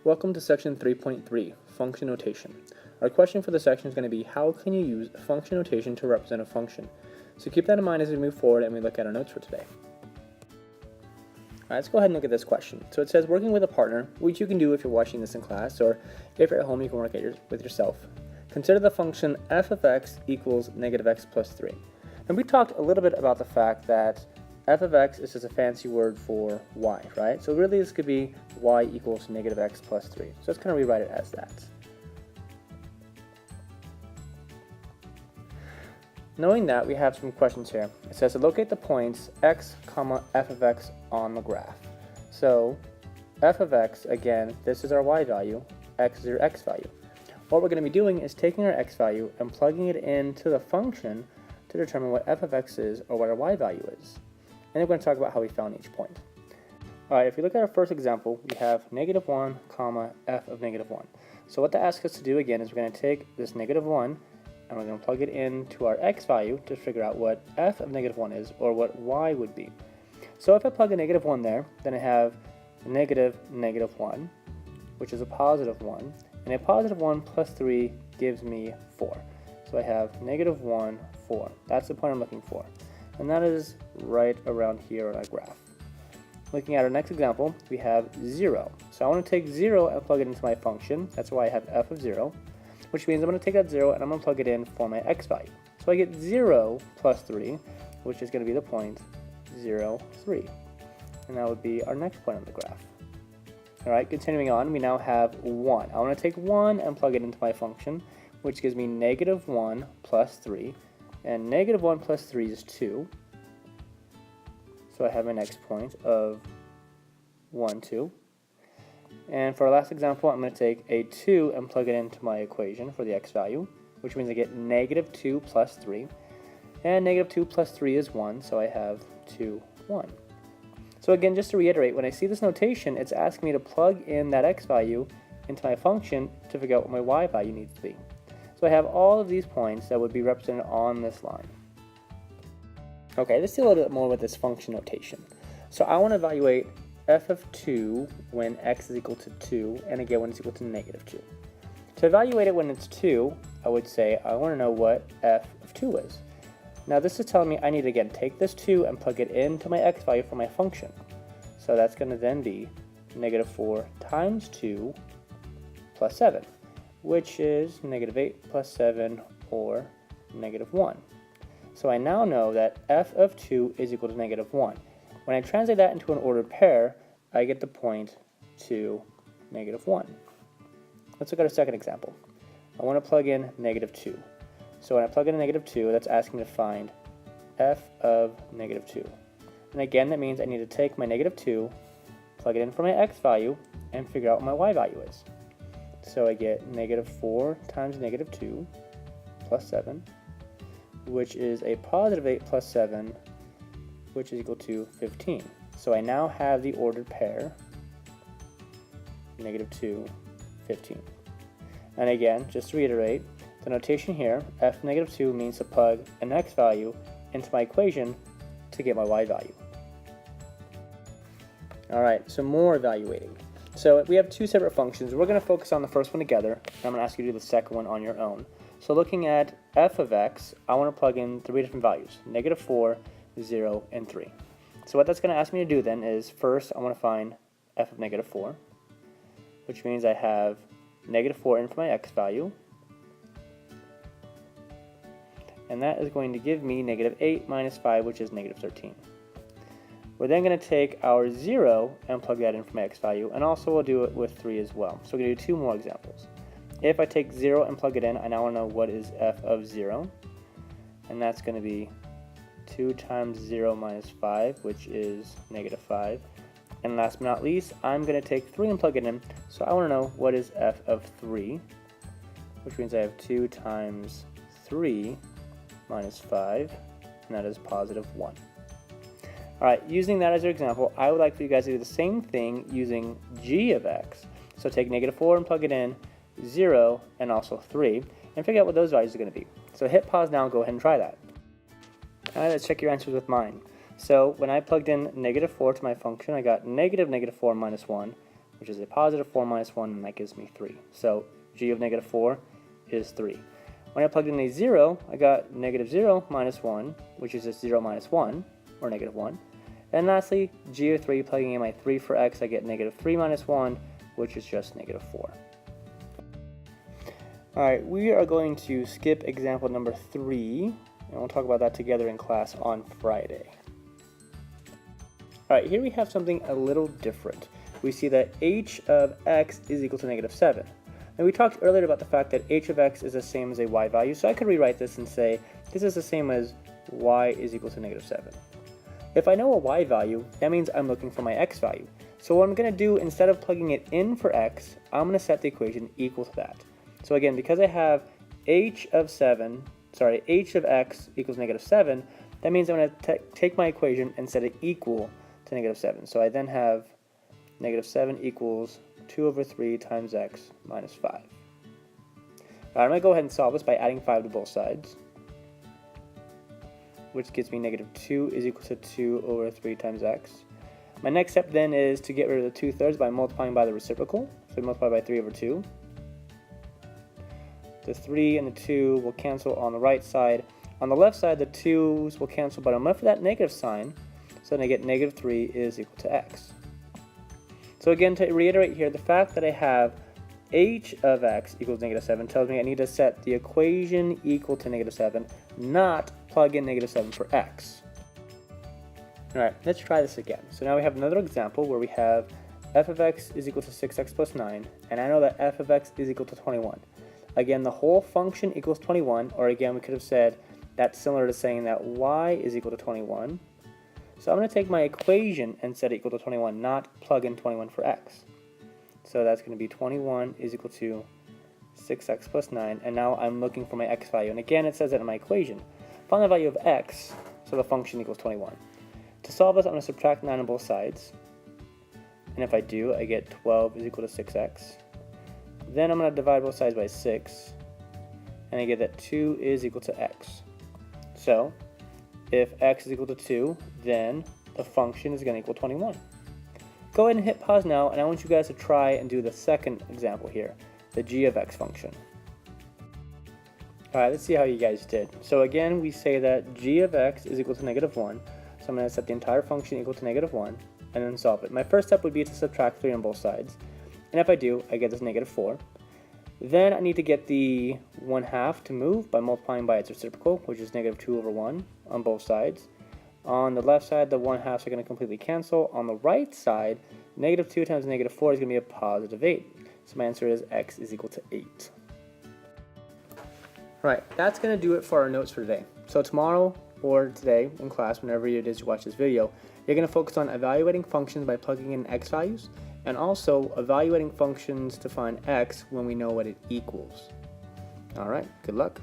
Welcome to section 3.3, function notation. Our question for the section is going to be, how can you use function notation to represent a function? So keep that in mind as we move forward and we look at our notes for today. Alright, let's go ahead and look at this question. So it says, working with a partner, which you can do if you're watching this in class, or if you're at home you can work with yourself. Consider the function f of x equals negative x plus 3. And we talked a little bit about the fact that f of x is just a fancy word for y, right? So really this could be y equals negative x plus 3. So let's kind of rewrite it as that. Knowing that, we have some questions here. It says to locate the points x, comma, f of x on the graph. So f of x, again, this is our y value, x is your x value. What we're going to be doing is taking our x value and plugging it into the function to determine what f of x is or what our y value is. And then we're going to talk about how we found each point. Alright, if we look at our first example, we have negative 1, comma, f of negative 1. So what that asks us to do again is we're going to take this negative 1 and we're going to plug it into our x value to figure out what f of negative 1 is or what y would be. So if I plug a negative 1 there, then I have negative 1, which is a positive 1, and a positive 1 plus 3 gives me 4. So I have negative 1, 4. That's the point I'm looking for. And that is right around here on our graph. Looking at our next example, we have 0. So I want to take 0 and plug it into my function. That's why I have f of 0, which means I'm going to take that 0 and I'm going to plug it in for my x value. So I get 0 plus 3, which is going to be the point 0, 3. And that would be our next point on the graph. Alright, continuing on, we now have 1. I want to take 1 and plug it into my function, which gives me negative 1 plus 3. And negative 1 plus 3 is 2. So I have my next point of 1, 2. And for our last example, I'm going to take a 2 and plug it into my equation for the x value, which means I get negative 2 plus 3. And negative 2 plus 3 is 1, so I have 2, 1. So again, just to reiterate, when I see this notation, it's asking me to plug in that x value into my function to figure out what my y value needs to be. So I have all of these points that would be represented on this line. Okay, let's do a little bit more with this function notation. So I want to evaluate f of 2 when x is equal to 2, and again when it's equal to negative 2. To evaluate it when it's 2, I would say I want to know what f of 2 is. Now this is telling me I need to again take this 2 and plug it into my x value for my function. So that's going to then be negative 4 times 2 plus 7. Which is negative 8 plus 7, or negative 1. So I now know that f of 2 is equal to negative 1. When I translate that into an ordered pair, I get the point to negative 1. Let's look at a second example. I want to plug in negative 2. So when I plug in a negative 2, that's asking me to find f of negative 2. And again, that means I need to take my negative 2, plug it in for my x value, and figure out what my y value is. So I get negative 4 times negative 2 plus 7, which is a positive 8 plus 7, which is equal to 15. So I now have the ordered pair, negative 2, 15. And again, just to reiterate, the notation here, f negative 2 means to plug an x value into my equation to get my y value. Alright, so more evaluating. So we have two separate functions. We're going to focus on the first one together, and I'm going to ask you to do the second one on your own. So looking at f of x, I want to plug in three different values, negative 4, 0, and 3. So what that's going to ask me to do then is, first I want to find f of negative 4, which means I have negative 4 in for my x value, and that is going to give me negative 8 minus 5, which is negative 13. We're then going to take our 0 and plug that in for my x value, and also we'll do it with 3 as well. So we're going to do two more examples. If I take 0 and plug it in, I now want to know what is f of 0, and that's going to be 2 times 0 minus 5, which is negative 5. And last but not least, I'm going to take 3 and plug it in, so I want to know what is f of 3, which means I have 2 times 3 minus 5, and that is positive 1. Alright, using that as your example, I would like for you guys to do the same thing using g of x. So take negative 4 and plug it in, 0, and also 3, and figure out what those values are going to be. So hit pause now and go ahead and try that. Alright, let's check your answers with mine. So when I plugged in negative 4 to my function, I got negative 4 minus 1, which is a positive 4 minus 1, and that gives me 3. So g of negative 4 is 3. When I plugged in a 0, I got negative 0 minus 1, which is just 0 minus 1, or negative 1. And lastly, g of 3, plugging in my 3 for x, I get negative 3 minus 1, which is just negative 4. Alright, we are going to skip example number 3, and we'll talk about that together in class on Friday. Alright, here we have something a little different. We see that h of x is equal to negative 7. And we talked earlier about the fact that h of x is the same as a y value, so I could rewrite this and say this is the same as y is equal to negative 7. If I know a y value, that means I'm looking for my x value. So what I'm going to do, instead of plugging it in for x, I'm going to set the equation equal to that. So again, because I have h of x equals negative 7, that means I'm going to take my equation and set it equal to negative 7. So I then have negative 7 equals 2 over 3 times x minus 5. Alright, I'm going to go ahead and solve this by adding 5 to both sides, which gives me negative 2 is equal to 2 over 3 times x. My next step then is to get rid of the 2/3 by multiplying by the reciprocal. So we multiply by 3 over 2. The 3 and the 2 will cancel on the right side. On the left side, the 2's will cancel, but I'm left with that negative sign, so then I get negative 3 is equal to x. So again, to reiterate here, the fact that I have h of x equals negative 7 tells me I need to set the equation equal to negative 7, not plug in negative 7 for x. Alright, let's try this again. So now we have another example where we have f of x is equal to 6x plus 9, and I know that f of x is equal to 21. Again, the whole function equals 21, or again, we could have said that's similar to saying that y is equal to 21. So I'm going to take my equation and set it equal to 21, not plug in 21 for x. So that's going to be 21 is equal to 6x plus 9, and now I'm looking for my x value. And again, it says that in my equation. Find the value of x, so the function equals 21. To solve this, I'm going to subtract 9 on both sides. And if I do, I get 12 is equal to 6x. Then I'm going to divide both sides by 6, and I get that 2 is equal to x. So, if x is equal to 2, then the function is going to equal 21. Go ahead and hit pause now, and I want you guys to try and do the second example here, the g of x function. Alright, let's see how you guys did. So again, we say that g of x is equal to negative 1, so I'm going to set the entire function equal to negative 1, and then solve it. My first step would be to subtract 3 on both sides. And if I do, I get this negative 4. Then I need to get the 1/2 to move by multiplying by its reciprocal, which is negative 2 over 1 on both sides. On the left side, the 1/2s are going to completely cancel. On the right side, negative 2 times negative 4 is going to be a positive 8. So my answer is x is equal to 8. Alright, that's going to do it for our notes for today. So tomorrow or today in class, whenever it is you watch this video, you're going to focus on evaluating functions by plugging in x values, and also evaluating functions to find x when we know what it equals. Alright, good luck.